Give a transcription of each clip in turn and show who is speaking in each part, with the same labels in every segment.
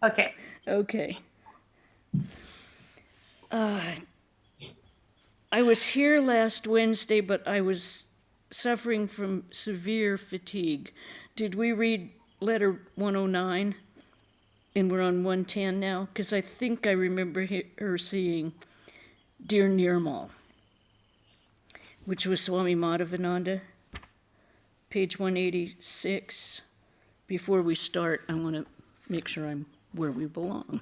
Speaker 1: Okay.
Speaker 2: Okay. I was here last Wednesday, but I was suffering from severe fatigue. Did we read letter 109? And we're on 110 now? Because I think I remember her seeing Dear Nirmal, which was Swami Madhavananda, page 186. Before we start, I want to make sure I'm where we belong.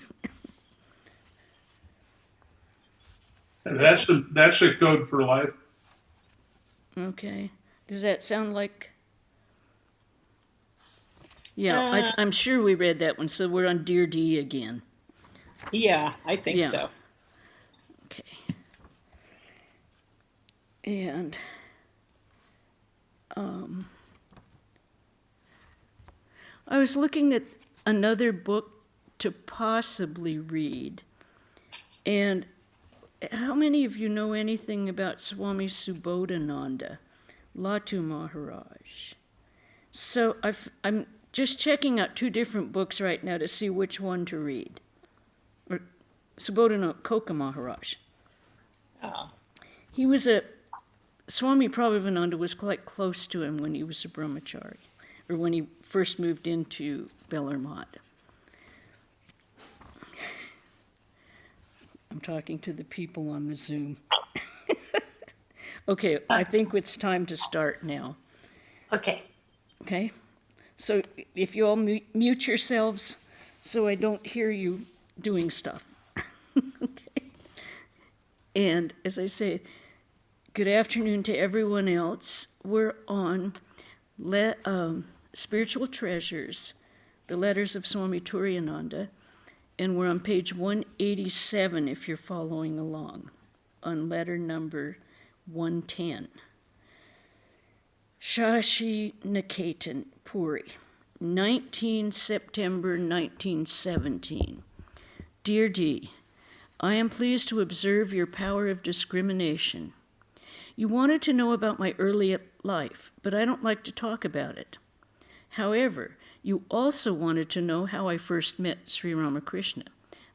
Speaker 3: That's a code for life.
Speaker 2: Okay. Does that sound like? Yeah, I'm sure we read that one, so we're on Dear D again.
Speaker 4: Yeah, I think
Speaker 2: Yeah.
Speaker 4: so.
Speaker 2: Okay. And I was looking at another book to possibly read. And how many of you know anything about Swami Subodhananda, Latu Maharaj? So I'm just checking out two different books right now to see which one to read. Or Subodhananda Koka Maharaj.
Speaker 4: Oh.
Speaker 2: He was Swami Prabhavananda was quite close to him when he was a brahmachari, or when he first moved into Bellarmine. I'm talking to the people on the Zoom. Okay, I think it's time to start now.
Speaker 1: Okay.
Speaker 2: Okay? So if you all mute yourselves so I don't hear you doing stuff. Okay? And as I say, good afternoon to everyone else. We're on Spiritual Treasures, the letters of Swami Turiyananda, and we're on page 187 if you're following along, on letter number 110. Shashi Niketan, Puri, 19 September 1917. Dear D, I am pleased to observe your power of discrimination. You wanted to know about my early life, but I don't like to talk about it. However, you also wanted to know how I first met Sri Ramakrishna.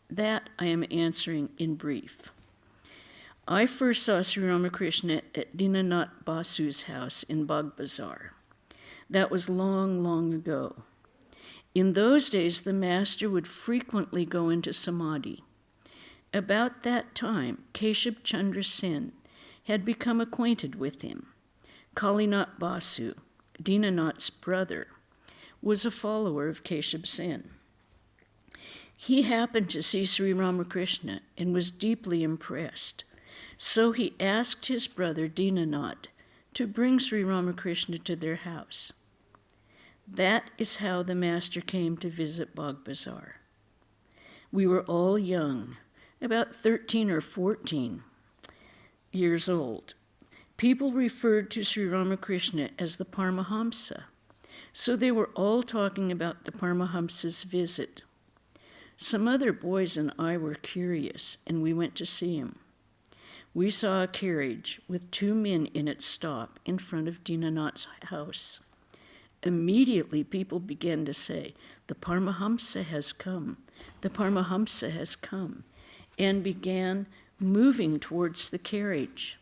Speaker 2: That I am answering in brief. I first saw Sri Ramakrishna at Dinanath Basu's house in Bagbazar. That was long, long ago. In those days, the master would frequently go into samadhi. About that time, Keshab Chandra Sen had become acquainted with him. Kalinath Basu, Dinanath's brother, was a follower of Keshab Sen. He happened to see Sri Ramakrishna and was deeply impressed. So he asked his brother Dinanath to bring Sri Ramakrishna to their house. That is how the master came to visit Bagbazar. We were all young, about 13 or 14 years old. People referred to Sri Ramakrishna as the Paramahamsa, so they were all talking about the Paramahamsa's visit. Some other boys and I were curious, and we went to see him. We saw a carriage with two men in it stop in front of Dinanath's house. Immediately, people began to say, "The Paramahamsa has come, the Paramahamsa has come," and began moving towards the carriage.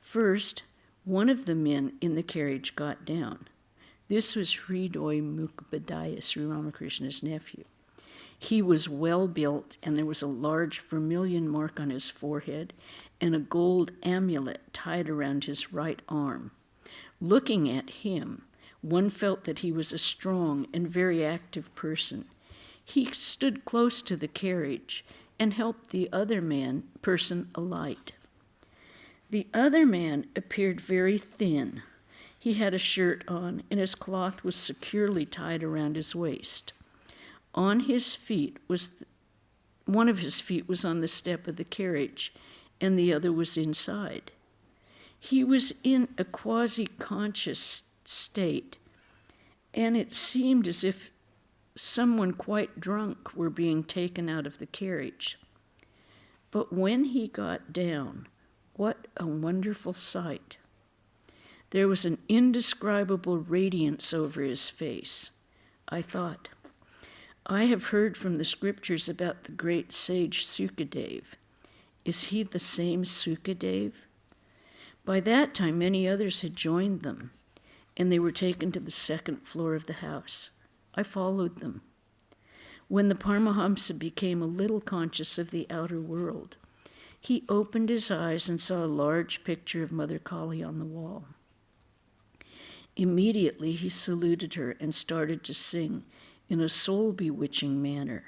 Speaker 2: First, one of the men in the carriage got down. This was Hridoy Mukbadaya, Sri Ramakrishna's nephew. He was well built, and there was a large vermilion mark on his forehead and a gold amulet tied around his right arm. Looking at him, one felt that he was a strong and very active person. He stood close to the carriage and helped the other person alight. The other man appeared very thin. He had a shirt on, and his cloth was securely tied around his waist. On his feet one of his feet was on the step of the carriage, and the other was inside. He was in a quasi-conscious state, and it seemed as if someone quite drunk were being taken out of the carriage. But when he got down, what a wonderful sight. There was an indescribable radiance over his face. I thought, I have heard from the scriptures about the great sage Sukadev. Is he the same Sukadev? By that time, many others had joined them, and they were taken to the second floor of the house. I followed them. When the Paramahamsa became a little conscious of the outer world, he opened his eyes and saw a large picture of Mother Kali on the wall. Immediately he saluted her and started to sing in a soul-bewitching manner.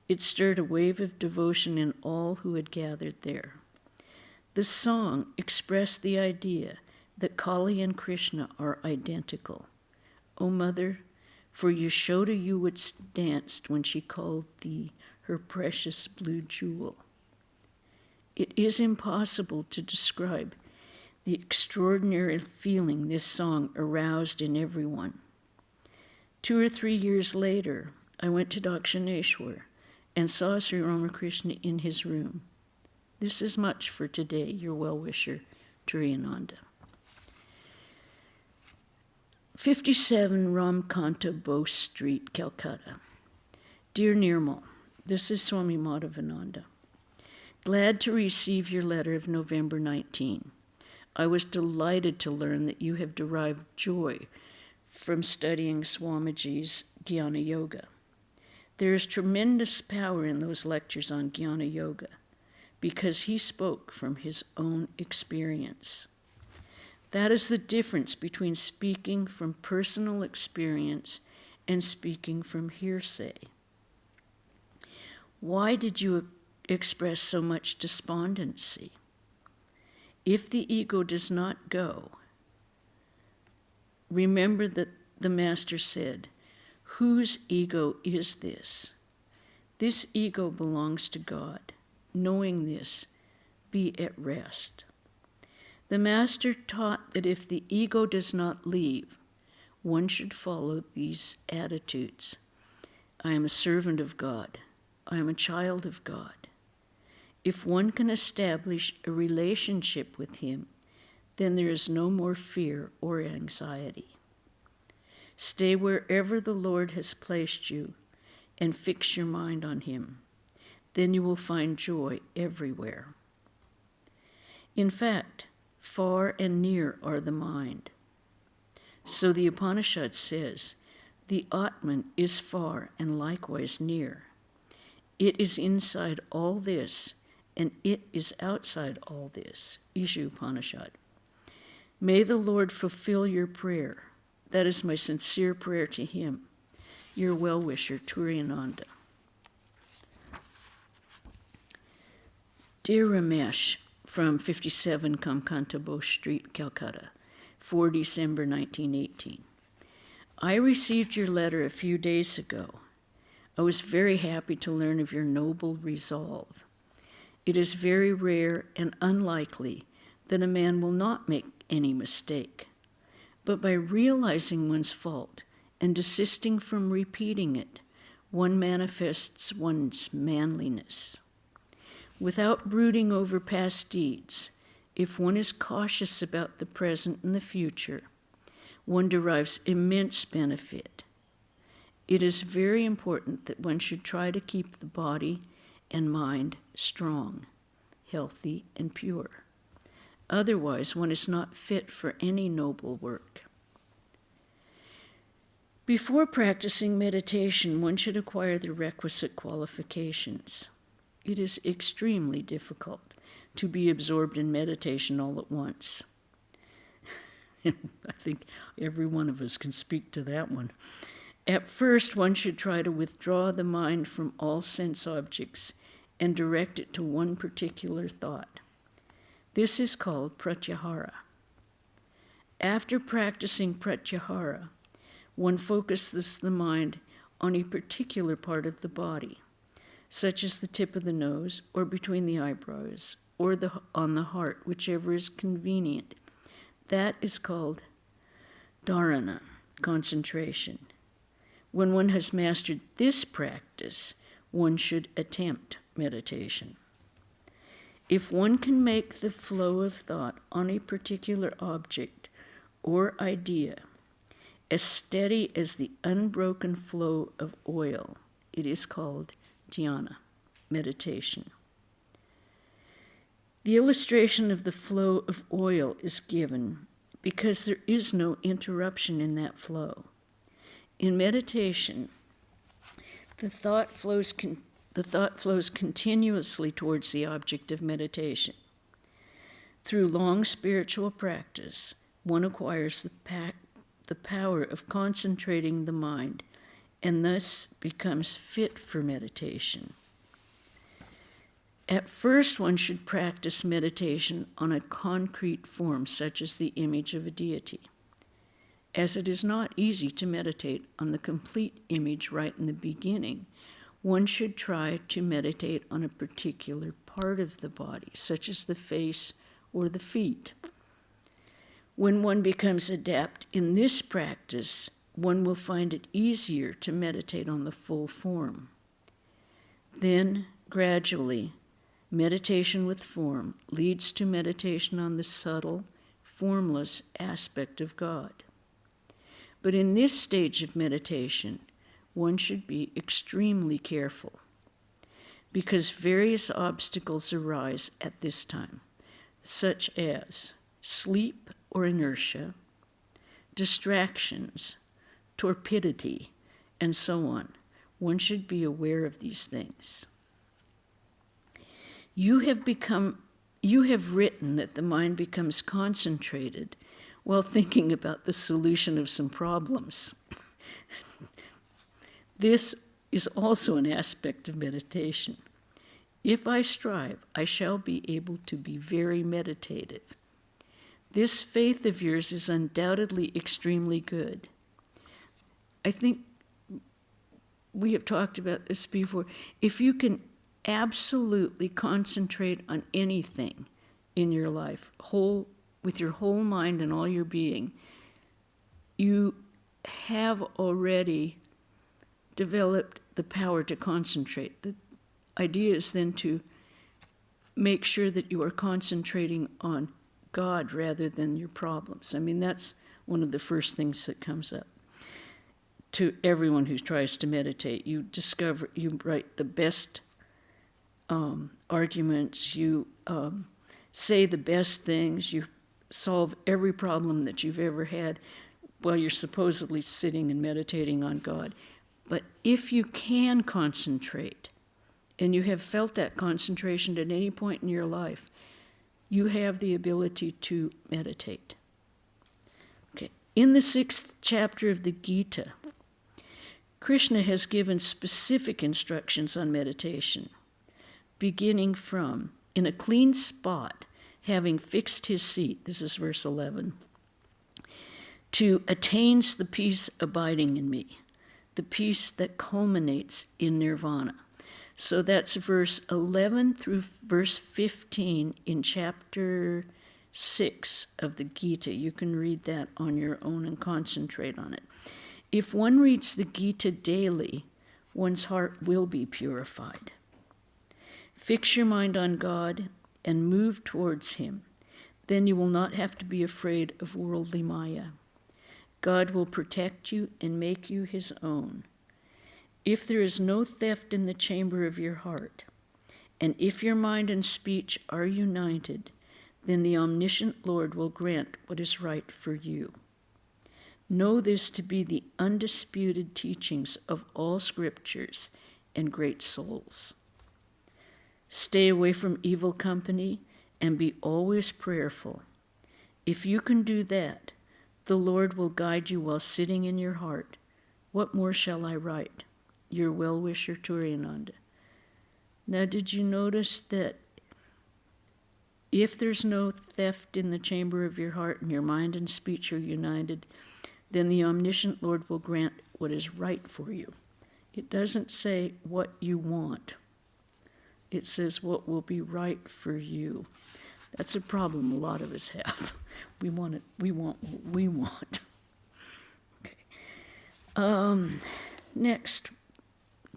Speaker 2: It stirred a wave of devotion in all who had gathered there. The song expressed the idea that Kali and Krishna are identical. O Mother, for Yashoda you would danced when she called thee her precious blue jewel. It is impossible to describe the extraordinary feeling this song aroused in everyone. 2 or 3 years later, I went to Dakshineshwar and saw Sri Ramakrishna in his room. This is much for today, your well-wisher, Turiyananda. 57 Ramkanta Bose Street, Calcutta. Dear Nirmal, this is Swami Madhavananda. Glad to receive your letter of November 19. I was delighted to learn that you have derived joy from studying Swamiji's Jnana Yoga. There is tremendous power in those lectures on Jnana Yoga because he spoke from his own experience. That is the difference between speaking from personal experience and speaking from hearsay. Why did you express so much despondency? If the ego does not go, remember that the Master said, whose ego is this? This ego belongs to God. Knowing this, be at rest. The Master taught that if the ego does not leave, one should follow these attitudes. I am a servant of God. I am a child of God. If one can establish a relationship with him, then there is no more fear or anxiety. Stay wherever the Lord has placed you and fix your mind on him. Then you will find joy everywhere. In fact, far and near are the mind. So the Upanishad says, the Atman is far and likewise near. It is inside all this, and it is outside all this. Isha Upanishad. May the Lord fulfill your prayer. That is my sincere prayer to him. Your well-wisher, Turiyananda. Dear Ramesh, from 57 Kamkanta Bose Street, Calcutta, 4 December 1918. I received your letter a few days ago. I was very happy to learn of your noble resolve. It is very rare and unlikely that a man will not make any mistake. But by realizing one's fault and desisting from repeating it, one manifests one's manliness. Without brooding over past deeds, if one is cautious about the present and the future, one derives immense benefit. It is very important that one should try to keep the body and mind strong, healthy, and pure. Otherwise, one is not fit for any noble work. Before practicing meditation, one should acquire the requisite qualifications. It is extremely difficult to be absorbed in meditation all at once. I think every one of us can speak to that one. At first, one should try to withdraw the mind from all sense objects and direct it to one particular thought. This is called pratyahara. After practicing pratyahara, one focuses the mind on a particular part of the body, such as the tip of the nose or between the eyebrows or on the heart, whichever is convenient. That is called dharana, concentration. When one has mastered this practice, one should attempt meditation. If one can make the flow of thought on a particular object or idea as steady as the unbroken flow of oil It is called dhyana, meditation. The illustration of the flow of oil is given because there is no interruption in that flow. In meditation, the thought flows continuously towards the object of meditation. Through long spiritual practice, one acquires the power of concentrating the mind and thus becomes fit for meditation. At first, one should practice meditation on a concrete form, such as the image of a deity, as it is not easy to meditate on the complete image right in the beginning. One should try to meditate on a particular part of the body, such as the face or the feet. When one becomes adept in this practice, one will find it easier to meditate on the full form. Then, gradually, meditation with form leads to meditation on the subtle, formless aspect of God. But in this stage of meditation, one should be extremely careful because various obstacles arise at this time, such as sleep or inertia, distractions, torpidity, and so on. One should be aware of these things. You have written that the mind becomes concentrated while thinking about the solution of some problems. This is also an aspect of meditation. If I strive, I shall be able to be very meditative. This faith of yours is undoubtedly extremely good. I think we have talked about this before. If you can absolutely concentrate on anything in your life, with your whole mind and all your being, you have already developed the power to concentrate. The idea is then to make sure that you are concentrating on God rather than your problems. I mean, that's one of the first things that comes up to everyone who tries to meditate. You write the best arguments, you say the best things, you solve every problem that you've ever had while you're supposedly sitting and meditating on God. But if you can concentrate, and you have felt that concentration at any point in your life, you have the ability to meditate. Okay. In the 6th chapter of the Gita, Krishna has given specific instructions on meditation, beginning from, in a clean spot, having fixed his seat, this is verse 11, to attains the peace abiding in me, the peace that culminates in nirvana. So that's verse 11 through verse 15 in chapter 6 of the Gita. You can read that on your own and concentrate on it. If one reads the Gita daily, one's heart will be purified. Fix your mind on God and move towards him. Then you will not have to be afraid of worldly Maya. God will protect you and make you his own. If there is no theft in the chamber of your heart, and if your mind and speech are united, then the omniscient Lord will grant what is right for you. Know this to be the undisputed teachings of all scriptures and great souls. Stay away from evil company and be always prayerful. If you can do that, the Lord will guide you while sitting in your heart. What more shall I write? Your well-wisher, Turiyananda. Now, did you notice that if there's no theft in the chamber of your heart and your mind and speech are united, then the omniscient Lord will grant what is right for you? It doesn't say what you want. It says what will be right for you. That's a problem a lot of us have. We want what we want. Okay. Next,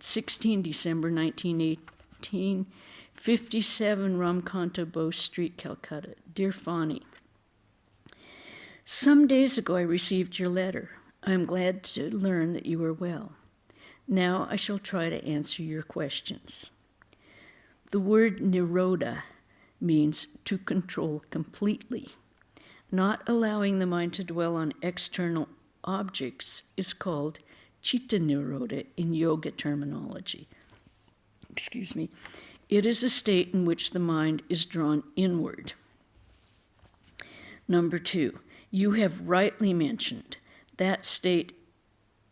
Speaker 2: 16 December 1918, 57 Ramkanta Bose Street, Calcutta. Dear Fani, some days ago I received your letter. I am glad to learn that you are well. Now I shall try to answer your questions. The word nirodha means to control completely. Not allowing the mind to dwell on external objects is called chitta nirodha in yoga terminology. Excuse me. It is a state in which the mind is drawn inward. Number 2, you have rightly mentioned that state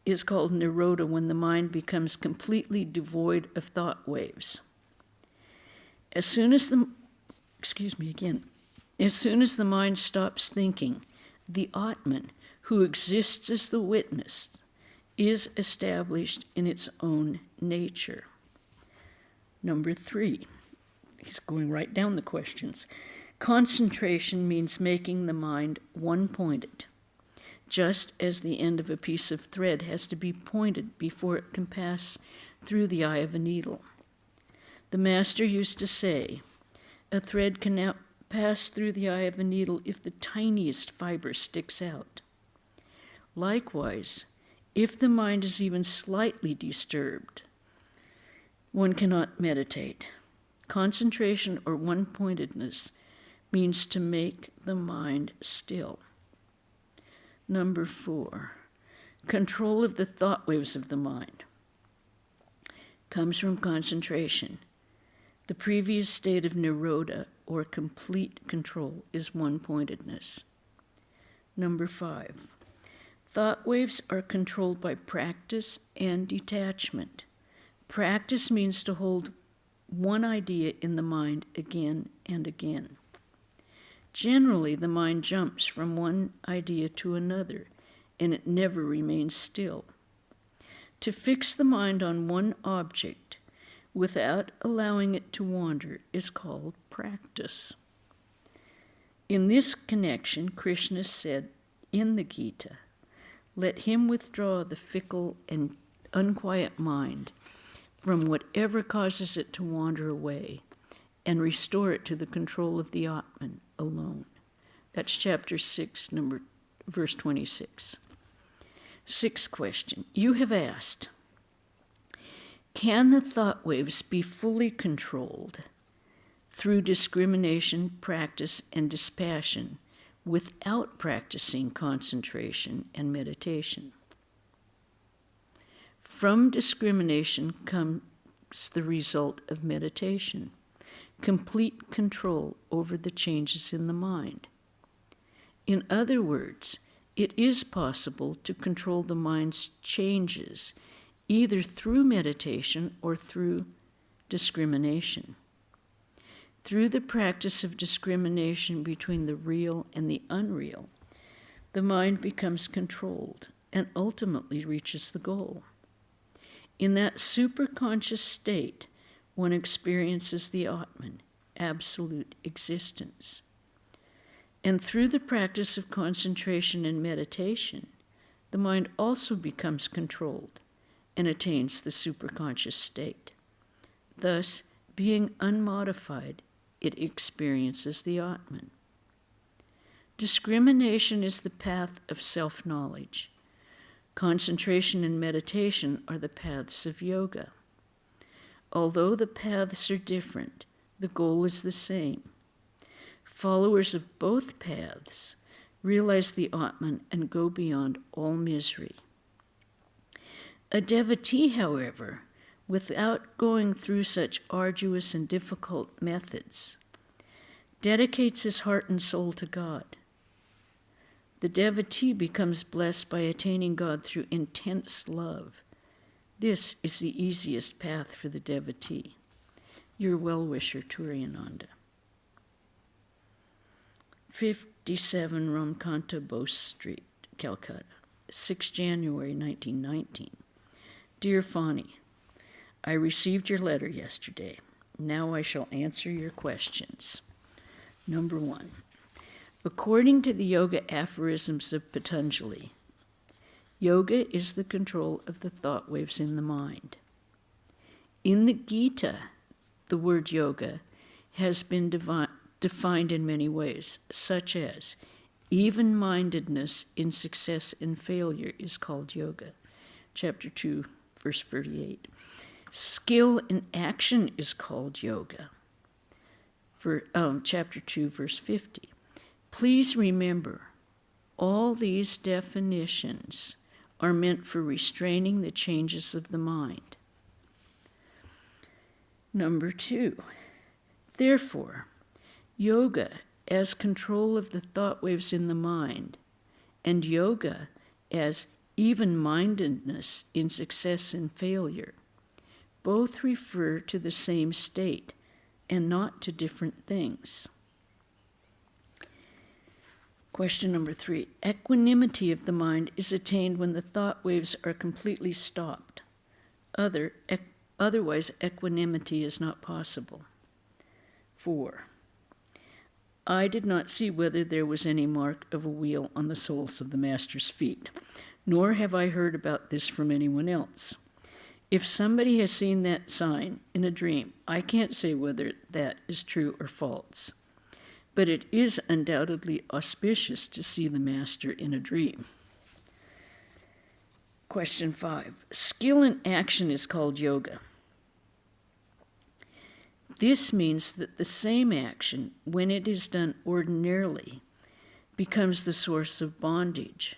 Speaker 2: is called nirodha when the mind becomes completely devoid of thought waves. As soon as the mind stops thinking, the Atman, who exists as the witness, is established in its own nature. Number 3, he's going right down the questions. Concentration means making the mind one-pointed, just as the end of a piece of thread has to be pointed before it can pass through the eye of a needle. The master used to say, a thread can now pass through the eye of a needle if the tiniest fiber sticks out. Likewise, if the mind is even slightly disturbed, one cannot meditate. Concentration or one-pointedness means to make the mind still. Number 4, control of the thought waves of the mind comes from concentration. The previous state of nirodha, or complete control, is one-pointedness. Number 5, thought waves are controlled by practice and detachment. Practice means to hold one idea in the mind again and again. Generally, the mind jumps from one idea to another, and it never remains still. To fix the mind on one object without allowing it to wander is called practice. In this connection, Krishna said in the Gita, "Let him withdraw the fickle and unquiet mind from whatever causes it to wander away, and restore it to the control of the Atman alone." That's chapter 6, verse 26. 6th question. You have asked, can the thought waves be fully controlled through discrimination, practice, and dispassion without practicing concentration and meditation? From discrimination comes the result of meditation, complete control over the changes in the mind. In other words, it is possible to control the mind's changes either through meditation or through discrimination. Through the practice of discrimination between the real and the unreal, the mind becomes controlled and ultimately reaches the goal. In that superconscious state, one experiences the Atman, absolute existence. And through the practice of concentration and meditation, the mind also becomes controlled and attains the superconscious state. Thus, being unmodified, it experiences the Atman. Discrimination is the path of self-knowledge. Concentration and meditation are the paths of yoga. Although the paths are different, the goal is the same. Followers of both paths realize the Atman and go beyond all misery. A devotee, however, without going through such arduous and difficult methods, dedicates his heart and soul to God. The devotee becomes blessed by attaining God through intense love. This is the easiest path for the devotee. Your well-wisher, Turiyananda. 57 Ramkanta Bose Street, Calcutta, 6 January 1919. Dear Fani, I received your letter yesterday. Now I shall answer your questions. Number 1. According to the yoga aphorisms of Patanjali, yoga is the control of the thought waves in the mind. In the Gita, the word yoga has been defined in many ways, such as even-mindedness in success and failure is called yoga. Chapter 2, verse 38. Skill in action is called yoga. For chapter 2, verse 50. Please remember, all these definitions are meant for restraining the changes of the mind. Number 2. Therefore, yoga as control of the thought waves in the mind, and yoga as even-mindedness in success and failure, both refer to the same state and not to different things. Question number 3. Equanimity of the mind is attained when the thought waves are completely stopped. Otherwise, equanimity is not possible. 4. I did not see whether there was any mark of a wheel on the soles of the Master's feet, nor have I heard about this from anyone else. If somebody has seen that sign in a dream, I can't say whether that is true or false. But it is undoubtedly auspicious to see the Master in a dream. Question 5. Skill in action is called yoga. This means that the same action, when it is done ordinarily, becomes the source of bondage.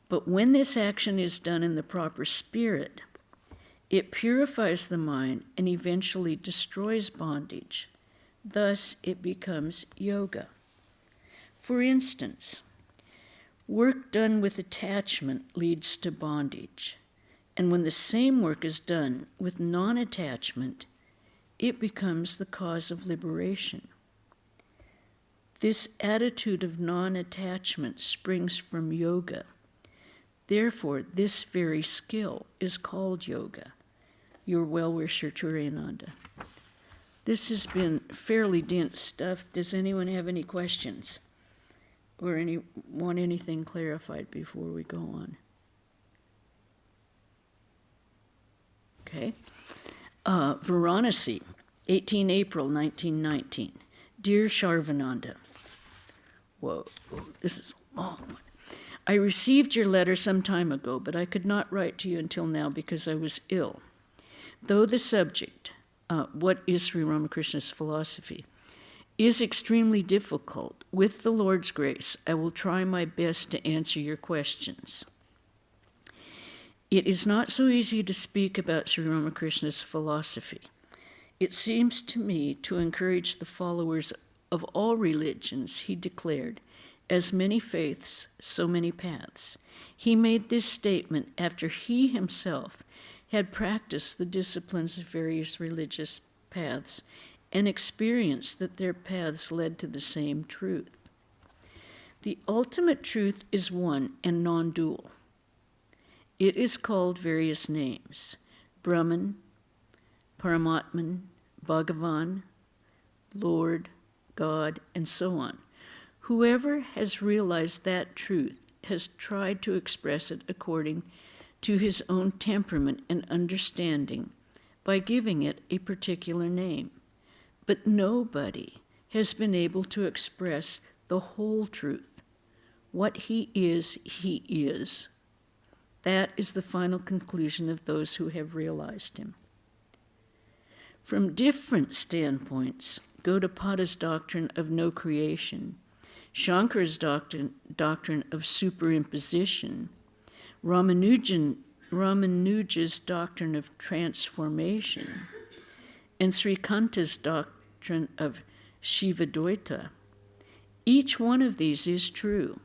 Speaker 2: But when this action is done in the proper spirit, it purifies the mind and eventually destroys bondage. Thus, it becomes yoga. For instance, work done with attachment leads to bondage, and when the same work is done with non-attachment, it becomes the cause of liberation. This attitude of non-attachment springs from yoga. Therefore, this very skill is called yoga. Your well-wisher, Turiyananda. This has been fairly dense stuff. Does anyone have any questions? Or want anything clarified before we go on? Okay. Varanasi, 18 April 1919. Dear Sharvananda. Whoa, this is a long one. I received your letter some time ago, but I could not write to you until now because I was ill. Though the subject, what is Sri Ramakrishna's philosophy, is extremely difficult, with the Lord's grace, I will try my best to answer your questions. It is not so easy to speak about Sri Ramakrishna's philosophy. It seems to me to encourage the followers of all religions, he declared, as many faiths, so many paths. He made this statement after he himself had practiced the disciplines of various religious paths and experienced that their paths led to the same truth. The ultimate truth is one and non-dual. It is called various names: Brahman, Paramatman, Bhagavan, Lord, God, and so on. Whoever has realized that truth has tried to express it according to his own temperament and understanding by giving it a particular name. But nobody has been able to express the whole truth. What he is, he is. That is the final conclusion of those who have realized him. From different standpoints, Gaudapada's doctrine of no creation, Shankara's doctrine of superimposition, Ramanuja's doctrine of transformation, and Srikanta's doctrine of Shivadoita. Each one of these is true.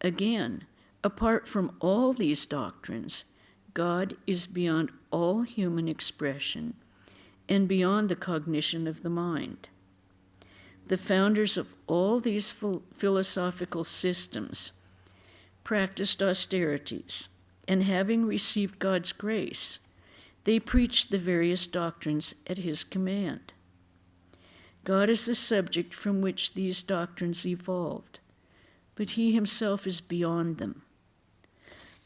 Speaker 2: Again, apart from all these doctrines, God is beyond all human expression and beyond the cognition of the mind. The founders of all these philosophical systems practiced austerities, and having received God's grace, they preached the various doctrines at his command. God is the subject from which these doctrines evolved, but he himself is beyond them.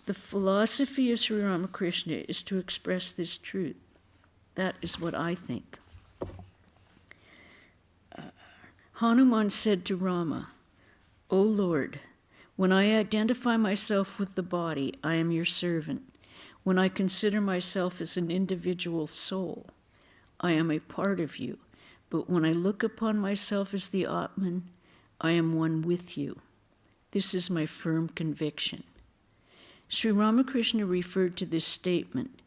Speaker 2: The philosophy of Sri Ramakrishna is to express this truth. That is what I think. Hanuman said to Rama, O Lord, when I identify myself with the body, I am your servant. When I consider myself as an individual soul, I am a part of you. But when I look upon myself as the Atman, I am one with you. This is my firm conviction. Sri Ramakrishna referred to this statement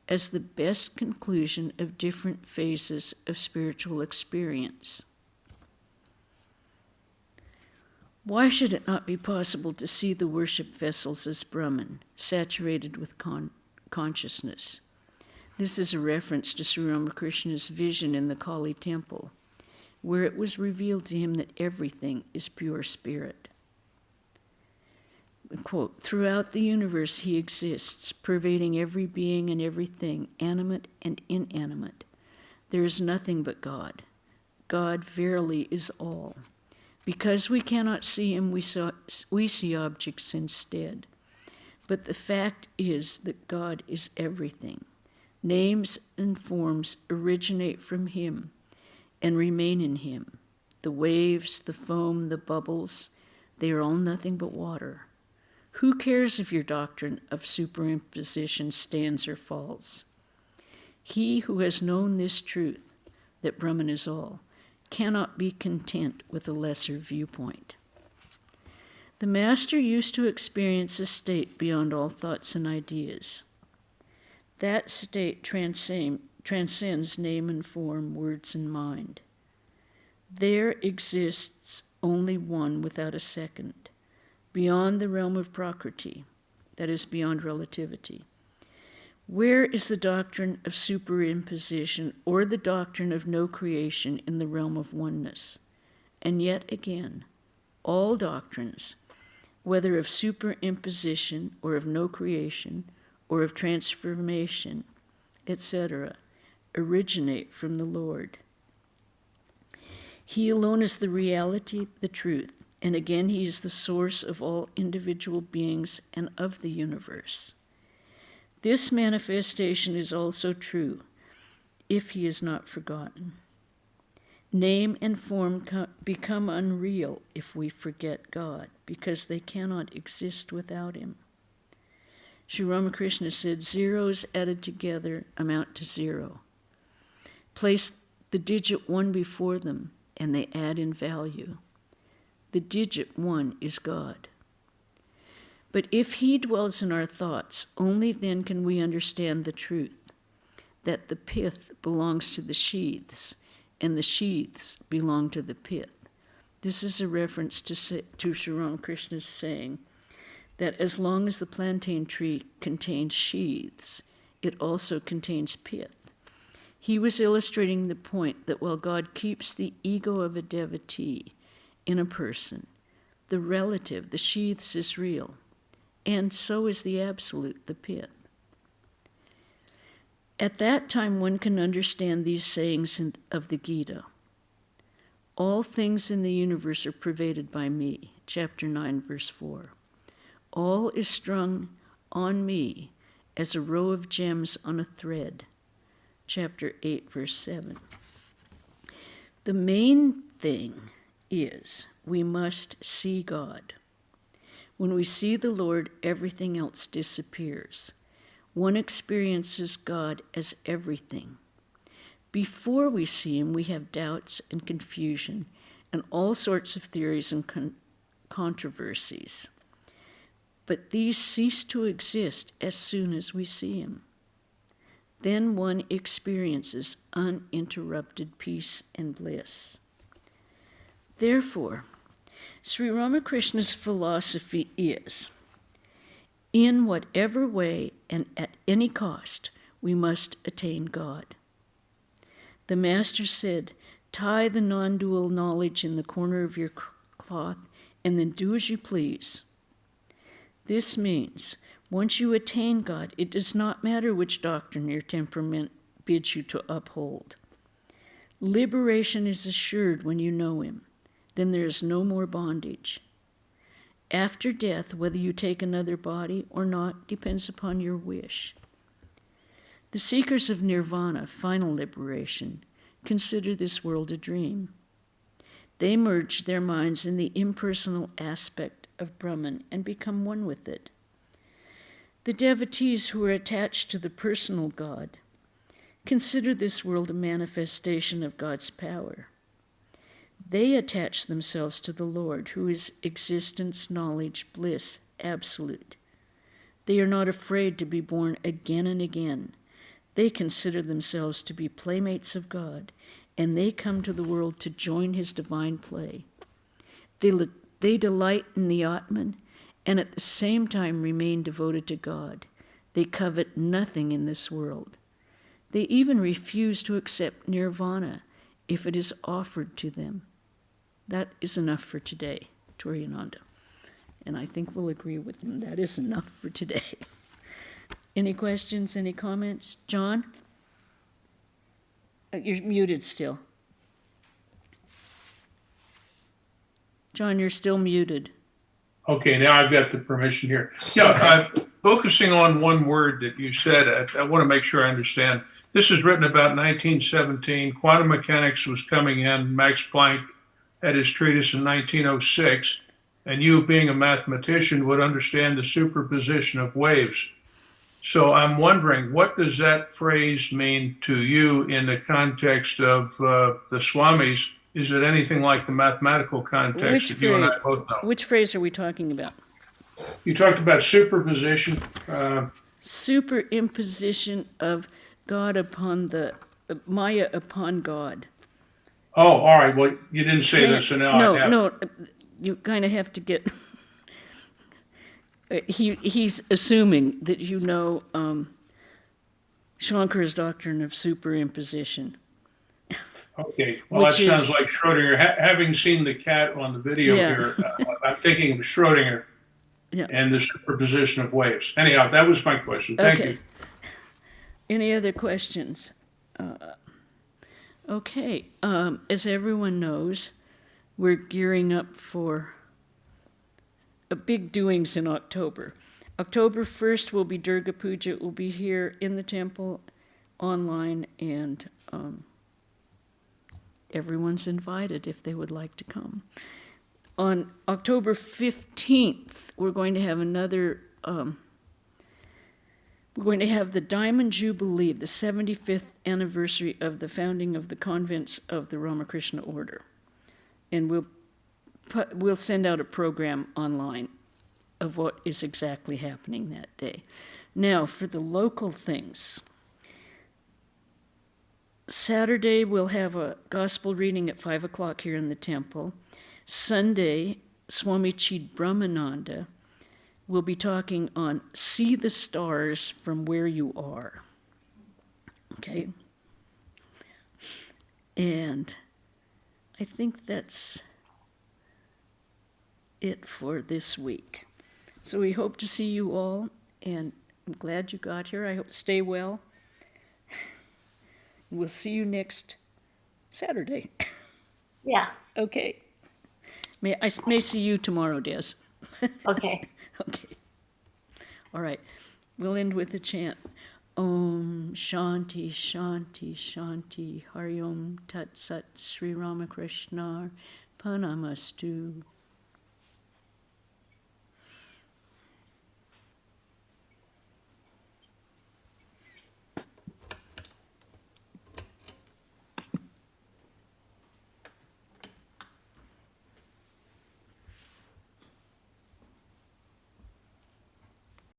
Speaker 2: as the best conclusion of different phases of spiritual experience. Why should it not be possible to see the worship vessels as Brahman, saturated with consciousness? This is a reference to Sri Ramakrishna's vision in the Kali temple, where it was revealed to him that everything is pure spirit. Quote, throughout the universe he exists, pervading every being and everything, animate and inanimate. There is nothing but God. God verily is all. Because we cannot see him, we see objects instead. But the fact is that God is everything. Names and forms originate from him and remain in him. The waves, the foam, the bubbles, they are all nothing but water. Who cares if your doctrine of superimposition stands or falls? He who has known this truth, that Brahman is all, cannot be content with a lesser viewpoint. The master used to experience a state beyond all thoughts and ideas. That state transcends name and form, words and mind. There exists only one without a second, beyond the realm of Prakriti, that is, beyond relativity. Where is the doctrine of superimposition or the doctrine of no creation in the realm of oneness? And yet again, all doctrines, whether of superimposition or of no creation or of transformation, etc., originate from the Lord. He alone is the reality, the truth, and again he is the source of all individual beings and of the universe. This manifestation is also true if he is not forgotten. Name and form become unreal if we forget God, because they cannot exist without him. Sri Ramakrishna said, zeros added together amount to zero. Place the digit 1 before them, and they add in value. The digit 1 is God. But if he dwells in our thoughts, only then can we understand the truth, that the pith belongs to the sheaths, and the sheaths belong to the pith. This is a reference to Sri Ramakrishna's saying that as long as the plantain tree contains sheaths, it also contains pith. He was illustrating the point that while God keeps the ego of a devotee in a person, the relative, the sheaths, is real, and so is the absolute, the pith. At that time, one can understand these sayings of the Gita. All things in the universe are pervaded by me, chapter 9, verse 4. All is strung on me as a row of gems on a thread, chapter 8, verse 7. The main thing is we must see God. When we see the Lord, everything else disappears. One experiences God as everything. Before we see him, we have doubts and confusion and all sorts of theories and controversies. But these cease to exist as soon as we see him. Then one experiences uninterrupted peace and bliss. Therefore, Sri Ramakrishna's philosophy is, in whatever way and at any cost, we must attain God. The Master said, tie the non-dual knowledge in the corner of your cloth and then do as you please. This means, once you attain God, it does not matter which doctrine your temperament bids you to uphold. Liberation is assured when you know him. Then there is no more bondage. After death, whether you take another body or not depends upon your wish. The seekers of nirvana, final liberation, consider this world a dream. They merge their minds in the impersonal aspect of Brahman and become one with it. The devotees who are attached to the personal God consider this world a manifestation of God's power. They attach themselves to the Lord, who is existence, knowledge, bliss, absolute. They are not afraid to be born again and again. They consider themselves to be playmates of God, and they come to the world to join his divine play. They delight in the Atman, and at the same time remain devoted to God. They covet nothing in this world. They even refuse to accept nirvana if it is offered to them. That is enough for today, Turiyananda. And I think we'll agree with them. That is enough for today. Any questions, any comments? John? You're muted still. John, you're still muted.
Speaker 3: Okay, now I've got the permission here. Yeah, focusing on one word that you said, I want to make sure I understand. This is written about 1917. Quantum mechanics was coming in. Max Planck had his treatise in 1906. And you, being a mathematician, would understand the superposition of waves. So I'm wondering, what does that phrase mean to you in the context of the Swamis? Is it anything like the mathematical context that you and I both know?
Speaker 2: Which phrase are we talking about?
Speaker 3: You talked about superposition.
Speaker 2: Superimposition of God upon the Maya upon God.
Speaker 3: Oh, all right. Well, you didn't say this, so now I have.
Speaker 2: No. You kind of have to get. He's assuming that you know Shankara's doctrine of superimposition.
Speaker 3: Okay, well, that sounds like Schrodinger. Having seen the cat on the video here, I'm thinking of Schrodinger and the superposition of waves. Anyhow, that was my question. Thank you.
Speaker 2: Any other questions? Okay, as everyone knows, we're gearing up for a big doings in October. October 1st will be Durga Puja. It will be here in the temple, online, and everyone's invited if they would like to come. On October 15th, we're going to have another, we're going to have the Diamond Jubilee, the 75th anniversary of the founding of the convents of the Ramakrishna Order. And we'll send out a program online of what is exactly happening that day. Now, for the local things, Saturday we'll have a gospel reading at 5 o'clock here in the temple. Sunday, Swami Chidbrahmananda will be talking on See the Stars from Where You Are. Okay? And I think that's it for this week. So we hope to see you all, and I'm glad you got here. I hope stay well. We'll see you next Saturday.
Speaker 1: Yeah.
Speaker 2: Okay. I may see you tomorrow, Des.
Speaker 1: Okay.
Speaker 2: Okay. All right. We'll end with a chant. Om Shanti Shanti Shanti Hari Om Tat Sat Sri Ramakrishna Panamastu.